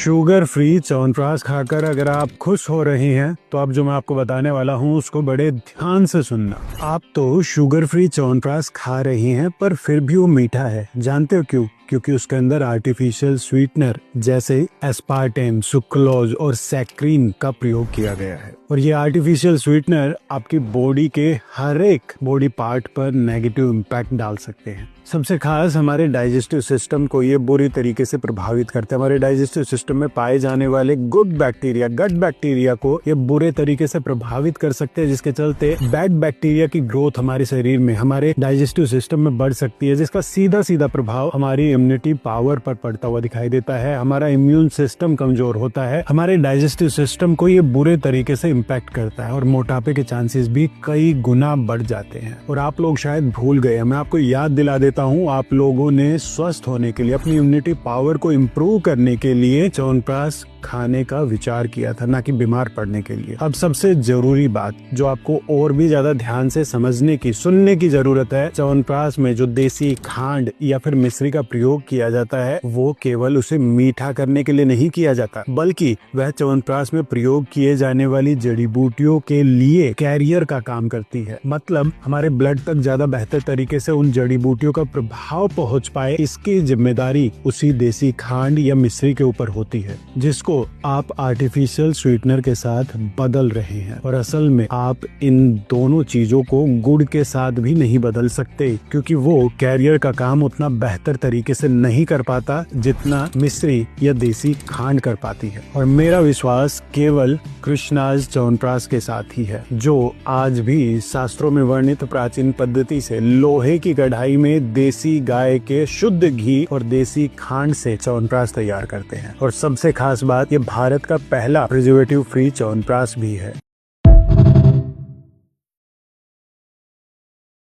Sugar free chyawanprash खाकर अगर आप खुश हो रही हैं तो अब जो मैं आपको बताने वाला हूँ उसको बड़े ध्यान से सुनना। आप तो शुगर फ्री च्यवनप्राश खा रही हैं पर फिर भी वो मीठा है। जानते हो क्यों? क्योंकि उसके अंदर आर्टिफिशियल स्वीटनर जैसे एस्पार्टेम, सुक्रोज और सैक्रिन का प्रयोग किया गया है। और ये आर्टिफिशियल स्वीटनर आपकी बॉडी के हर एक बॉडी पार्ट पर नेगेटिव इम्पैक्ट डाल सकते हैं। सबसे खास हमारे डाइजेस्टिव सिस्टम को ये बुरी तरीके से प्रभावित करते हैं। हमारे डाइजेस्टिव सिस्टम में पाए जाने वाले गुड बैक्टीरिया, गट बैक्टीरिया को ये बुरे तरीके से प्रभावित कर सकते हैं, जिसके चलते बैड बैक्टीरिया की ग्रोथ हमारे शरीर में, हमारे डाइजेस्टिव सिस्टम में बढ़ सकती है, जिसका सीधा सीधा प्रभाव हमारी इम्यूनिटी पावर पर पड़ता हुआ दिखाई देता है। हमारा इम्यून सिस्टम कमजोर होता है, हमारे डाइजेस्टिव सिस्टम को ये बुरे तरीके से इम्पैक्ट करता है और मोटापे के चांसेस भी कई गुना बढ़ जाते हैं। और आप लोग शायद भूल गए, मैं आपको याद दिला देता हूँ, आप लोगों ने स्वस्थ होने के लिए, अपनी इम्यूनिटी पावर को इम्प्रूव करने के लिए च्यवनप्राश खाने का विचार किया था, ना कि बीमार पड़ने के लिए। अब सबसे जरूरी बात जो आपको और भी ज्यादा ध्यान से समझने की, सुनने की जरूरत है, च्यवनप्राश में जो देसी खांड या फिर मिश्री का प्रयोग किया जाता है वो केवल उसे मीठा करने के लिए नहीं किया जाता, बल्कि वह च्यवनप्राश में प्रयोग किए जाने वाली जड़ी बूटियों के लिए कैरियर का काम करती है। मतलब हमारे ब्लड तक ज्यादा बेहतर तरीके से उन जड़ी बूटियों का प्रभाव पहुंच पाए, इसकी जिम्मेदारी उसी देसी खांड या मिश्री के ऊपर होती है, जिसको आप आर्टिफिशियल स्वीटनर के साथ बदल रहे हैं। और असल में आप इन दोनों चीजों को गुड़ के साथ भी नहीं बदल सकते, क्योंकि वो कैरियर का काम उतना बेहतर तरीके से नहीं कर पाता जितना मिश्री या देसी खांड कर पाती है। और मेरा विश्वास केवल कृष्णाज च्यवनप्राश के साथ ही है, जो आज भी शास्त्रों में वर्णित प्राचीन पद्धति से लोहे की कढ़ाई में देसी गाय के शुद्ध घी और देसी खांड से च्यवनप्राश तैयार करते हैं। और सबसे खास बात, ये भारत का पहला प्रिजर्वेटिव फ्री च्यवनप्राश भी है।